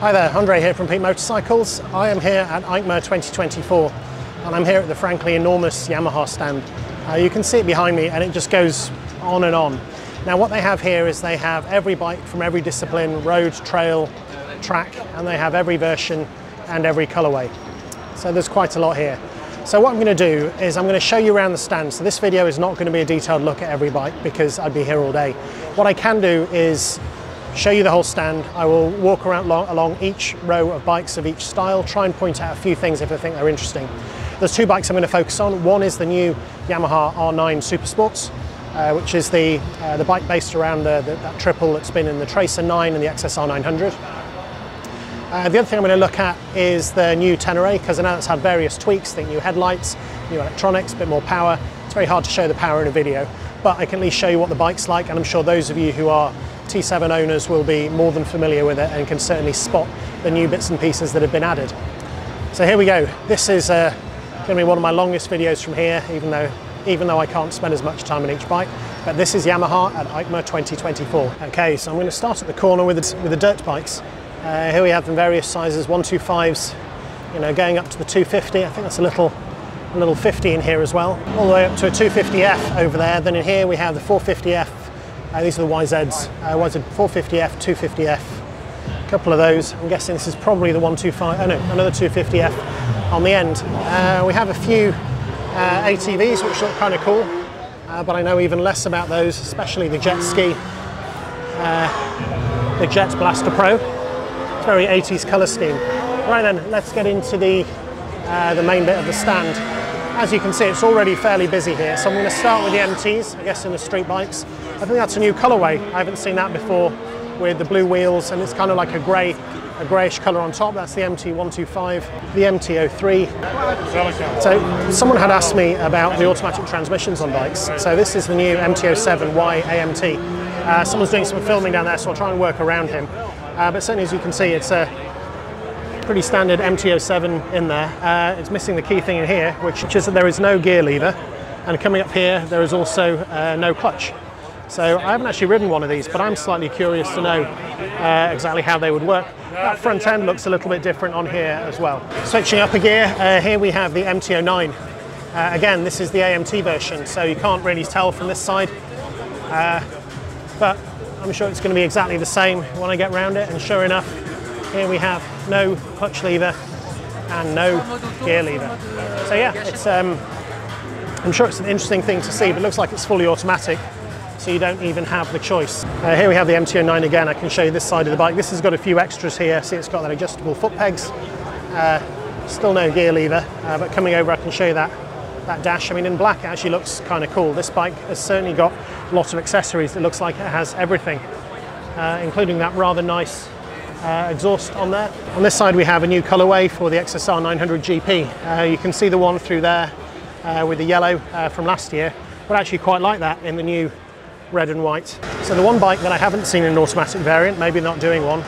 Hi there, Andre here from Peak Motorcycles. I am here at EICMA 2024 and I'm here at the frankly enormous Yamaha stand. You can see it behind me and it just goes on and on. Now what they have here is they have every bike from every discipline, road, trail, track, and they have every version and every colorway. So there's quite a lot here. So what I'm going to do is I'm going to show you around the stand. So this video is not going to be a detailed look at every bike because I'd be here all day. What I can do is show you the whole stand. I will walk around along each row of bikes of each style, try and point out a few things if I think they're interesting. There's two bikes I'm going to focus on. One is the new Yamaha R9 Super Sports, which is the bike based around that triple that's been in the Tracer 9 and the XSR 900. The other thing I'm going to look at is the new Tenere, because I know it's had various tweaks, think new headlights, new electronics, a bit more power. It's very hard to show the power in a video, but I can at least show you what the bike's like, and I'm sure those of you who are T7 owners will be more than familiar with it and can certainly spot the new bits and pieces that have been added. So here we go. This is going to be one of my longest videos from here, even though I can't spend as much time on each bike. But this is Yamaha at EICMA 2024. Okay, so I'm going to start at the corner with the dirt bikes. Here we have in various sizes, 125s, going up to the 250. I think that's a little 50 in here as well. All the way up to a 250F over there. Then in here we have the 450F. These are the YZs, YZ 450F, 250F, a couple of those. I'm guessing this is probably the 125, oh no, another 250F on the end. We have a few ATVs which look kind of cool, but I know even less about those, especially the Jet Ski, the Jet Blaster Pro. It's very 80s colour scheme. Right then, let's get into the main bit of the stand. As you can see, it's already fairly busy here, so I'm going to start with the MTs, I guess in the street bikes. I think that's a new colourway. I haven't seen that before, with the blue wheels, and it's kind of like a greyish colour on top. That's the MT125, the MT03. So someone had asked me about the automatic transmissions on bikes. So this is the new MT07Y AMT. Someone's doing some filming down there, so I'll try and work around him. But certainly, as you can see, it's a pretty standard MT07 in there. It's missing the key thing in here, which is that there is no gear lever, and coming up here there is also no clutch. So I haven't actually ridden one of these, but I'm slightly curious to know exactly how they would work. That front end looks a little bit different on here as well. Switching up a gear, here we have the MT09. Again, this is the AMT version, so you can't really tell from this side, but I'm sure it's going to be exactly the same when I get round it, and sure enough, here we have no clutch lever and no gear lever. So yeah, it's, I'm sure it's an interesting thing to see, but it looks like it's fully automatic, so you don't even have the choice. Here we have the MT09 again. I can show you this side of the bike. This has got a few extras here. See, it's got that adjustable foot pegs. Still no gear lever, but coming over I can show you that dash. I mean, in black it actually looks kind of cool. This bike has certainly got a lot of accessories. It looks like it has everything, including that rather nice exhaust on there. On this side we have a new colourway for the XSR 900 GP. You can see the one through there with the yellow from last year, but I actually quite like that in the new red and white. So the one bike that I haven't seen in an automatic variant, maybe not doing one,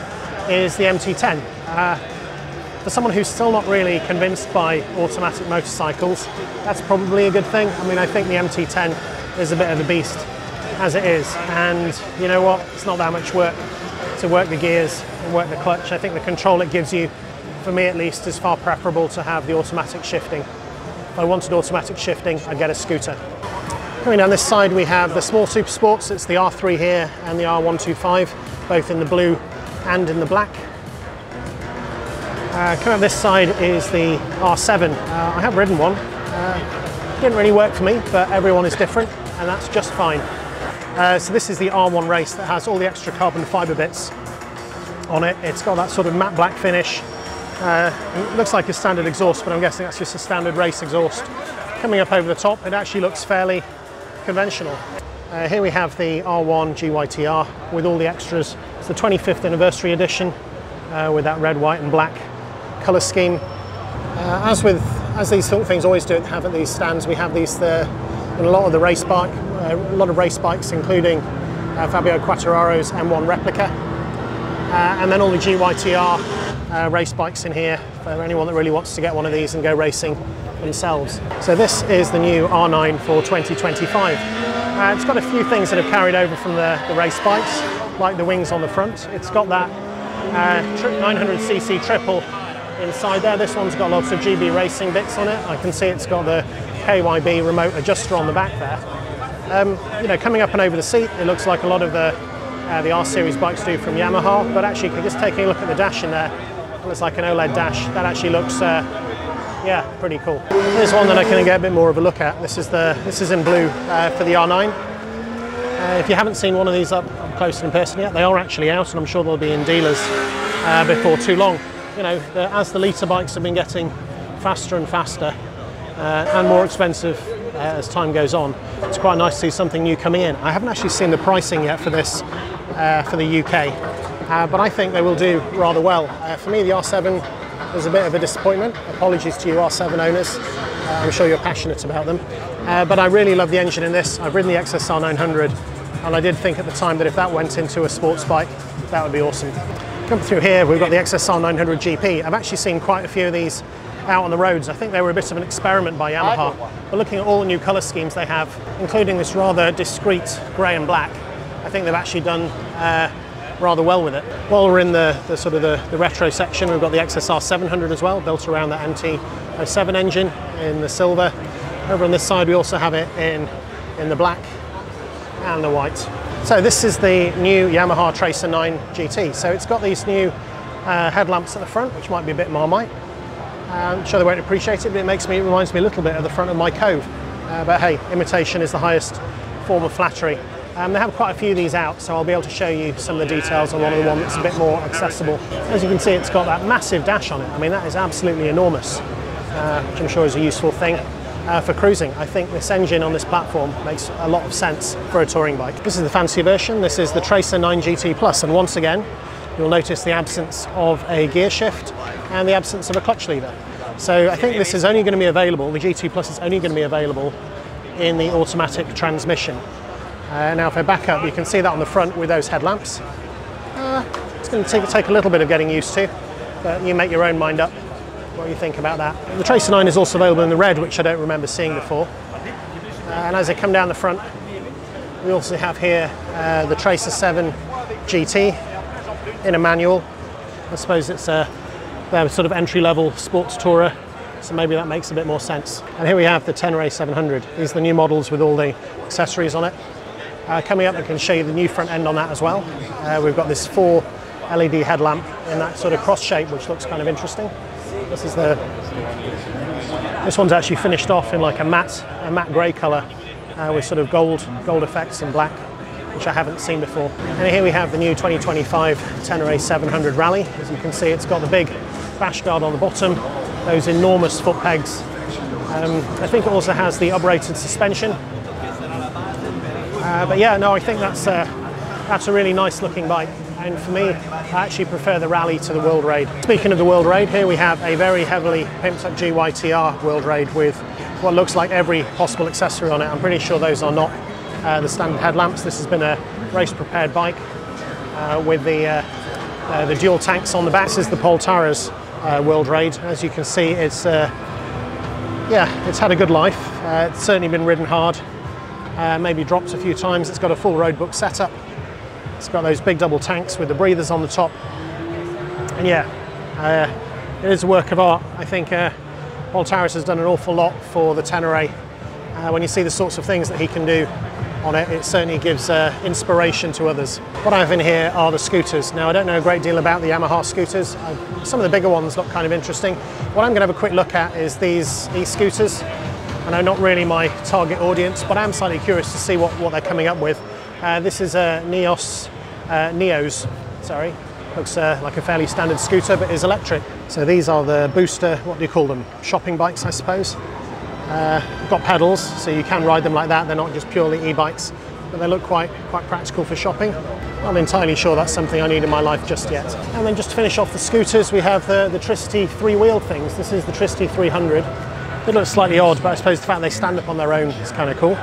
is the MT10. For someone who's still not really convinced by automatic motorcycles, that's probably a good thing. I mean, I think the MT10 is a bit of a beast as it is, and you know what, it's not that much work to work the gears and work the clutch. I think the control it gives you, for me at least, is far preferable to have the automatic shifting. If I wanted automatic shifting, I'd get a scooter. Coming down this side we have the small Super Sports. It's the R3 here and the R125, both in the blue and in the black. Coming up this side is the R7. I have ridden one. Didn't really work for me, but everyone is different, and that's just fine. So this is the R1 Race that has all the extra carbon fibre bits on it. It's got that sort of matte black finish. It looks like a standard exhaust, but I'm guessing that's just a standard race exhaust. Coming up over the top, it actually looks fairly conventional. Here we have the R1 GYTR with all the extras. It's the 25th anniversary edition with that red, white and black colour scheme. As these sort of things always do have at these stands, we have these there in a lot of the race bikes, including Fabio Quartararo's M1 replica, and then all the GYTR race bikes in here for anyone that really wants to get one of these and go racing themselves. So this is the new R9 for 2025. It's got a few things that have carried over from the race bikes, like the wings on the front. It's got that 900cc triple inside there. This one's got lots of GB racing bits on it. I can see it's got the KYB remote adjuster on the back there. You know, coming up and over the seat, it looks like a lot of the R-Series bikes do from Yamaha, but actually just taking a look at the dash in there, it looks like an OLED dash. That actually looks, yeah, pretty cool. Here's one that I can get a bit more of a look at. This is in blue for the R9. If you haven't seen one of these up close in person yet, they are actually out, and I'm sure they'll be in dealers before too long. You know, as the litre bikes have been getting faster and faster and more expensive as time goes on, it's quite nice to see something new coming in. I haven't actually seen the pricing yet for this for the UK, but I think they will do rather well. For me, the R7 was a bit of a disappointment. Apologies to you R7 owners. I'm sure you're passionate about them. But I really love the engine in this. I've ridden the XSR 900, and I did think at the time that if that went into a sports bike, that would be awesome. Come through here, we've got the XSR 900 GP. I've actually seen quite a few of these out on the roads. I think they were a bit of an experiment by Yamaha. But looking at all the new colour schemes they have, including this rather discreet grey and black, I think they've actually done rather well with it. While we're in the sort of the retro section, we've got the XSR 700 as well, built around that NT07 engine in the silver. Over on this side, we also have it in the black and the white. So this is the new Yamaha Tracer 9 GT. So it's got these new headlamps at the front, which might be a bit Marmite. I'm sure they won't appreciate it, but it reminds me a little bit of the front of my Cove. But hey, imitation is the highest form of flattery. They have quite a few of these out, so I'll be able to show you some of the details on one that's a bit more accessible. As you can see, it's got that massive dash on it. I mean, that is absolutely enormous, which I'm sure is a useful thing for cruising. I think this engine on this platform makes a lot of sense for a touring bike. This is the fancy version. This is the Tracer 9 GT Plus, and once again, you'll notice the absence of a gear shift and the absence of a clutch lever. So I think this is only going to be available, the GT Plus is only going to be available in the automatic transmission. Now if I back up, you can see that on the front with those headlamps. It's going to take a little bit of getting used to, but you make your own mind up what you think about that. The Tracer 9 is also available in the red, which I don't remember seeing before. And as I come down the front, we also have here the Tracer 7 GT in a manual. I suppose it's a sort of entry-level sports tourer, so maybe that makes a bit more sense. And here we have the Tenere 700. These are the new models with all the accessories on it. Coming up, I can show you the new front end on that as well. We've got this 4 LED headlamp in that sort of cross shape, which looks kind of interesting. This one's actually finished off in like a matte grey colour with sort of gold effects and black, which I haven't seen before. And here we have the new 2025 Tenere 700 Rally. As you can see, it's got the big bash guard on the bottom, those enormous foot pegs. I think it also has the operated suspension. But yeah, no, I think that's a really nice looking bike. And for me, I actually prefer the Rally to the World Raid. Speaking of the World Raid, here we have a very heavily pimped up GYTR World Raid with what looks like every possible accessory on it. I'm pretty sure those are not the standard headlamps. This has been a race prepared bike with the dual tanks on the back. This is the Poltara's World Raid. As you can see, it's had a good life. It's certainly been ridden hard, maybe dropped a few times. It's got a full roadbook setup. It's got those big double tanks with the breathers on the top. And yeah, it is a work of art. I think Poltara's has done an awful lot for the Tenere. When you see the sorts of things that he can do on it, it certainly gives inspiration to others. What I have in here are the scooters. Now, I don't know a great deal about the Yamaha scooters. Some of the bigger ones look kind of interesting. What I'm going to have a quick look at is these e-scooters. I know not really my target audience, but I'm slightly curious to see what they're coming up with. This is a Neos, sorry. Looks like a fairly standard scooter, but is electric. So these are the booster, what do you call them? Shopping bikes, I suppose. Got pedals, so you can ride them like that. They're not just purely e-bikes, but they look quite practical for shopping. Not entirely sure that's something I need in my life just yet. And then just to finish off the scooters, we have the Tricity 3-wheel things. This is the Tricity 300. It looks slightly odd, but I suppose the fact they stand up on their own is kind of cool.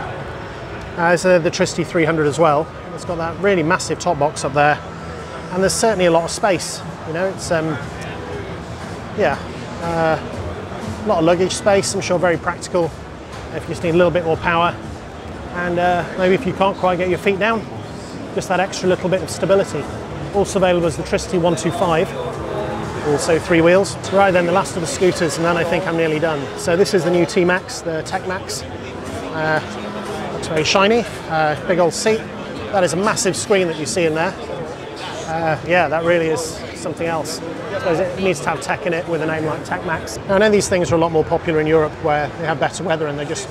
There's the Tricity 300 as well. It's got that really massive top box up there, and there's certainly a lot of space. You know, it's a lot of luggage space. I'm sure very practical if you just need a little bit more power, and maybe if you can't quite get your feet down, just that extra little bit of stability. Also available is the Tricity 125, also 3 wheels. Right then, the last of the scooters, and then I think I'm nearly done. So this is the new T-Max, the Tech Max. Looks very shiny, big old seat. That is a massive screen that you see in there. Yeah, that really is something else. I suppose it needs to have tech in it with a name like Tech Max. Now, I know these things are a lot more popular in Europe where they have better weather and they're just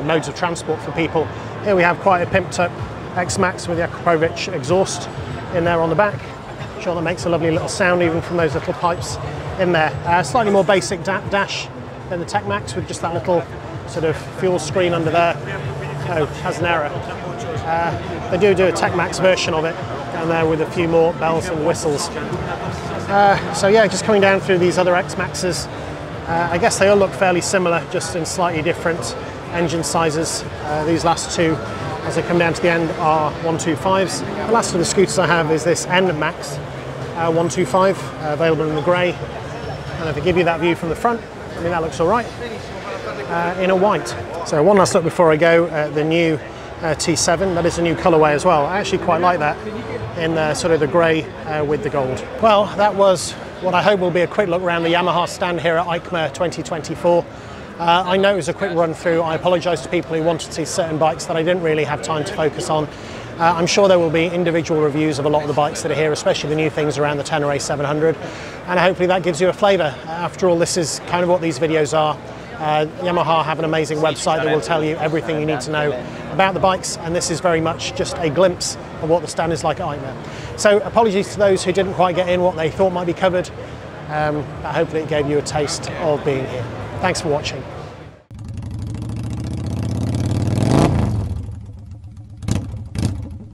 modes of transport for people. Here we have quite a pimped up X-Max with the recce exhaust in there on the back. I'm sure that makes a lovely little sound even from those little pipes in there. Slightly more basic dash than the Tech Max with just that little sort of fuel screen under there. Oh, has an error. They do a Tech Max version of it down there with a few more bells and whistles. So yeah, just coming down through these other X-Maxes, I guess they all look fairly similar, just in slightly different engine sizes. These last two, as I come down to the end, are 125s. The last of the scooters I have is this N-Max 125, available in the grey. And if I give you that view from the front, I mean, that looks all right, in a white. So one last look before I go at the new T7. That is a new colourway as well. I actually quite like that in sort of the grey with the gold. Well, that was what I hope will be a quick look around the Yamaha stand here at EICMA 2024. I know it was a quick run through. I apologise to people who wanted to see certain bikes that I didn't really have time to focus on. I'm sure there will be individual reviews of a lot of the bikes that are here, especially the new things around the Tenere 700, and hopefully that gives you a flavour. After all, this is kind of what these videos are. Yamaha have an amazing website that will tell you everything you need to know about the bikes, and this is very much just a glimpse of what the stand is like at EICMA. So apologies to those who didn't quite get in what they thought might be covered, but hopefully it gave you a taste of being here. Thanks for watching.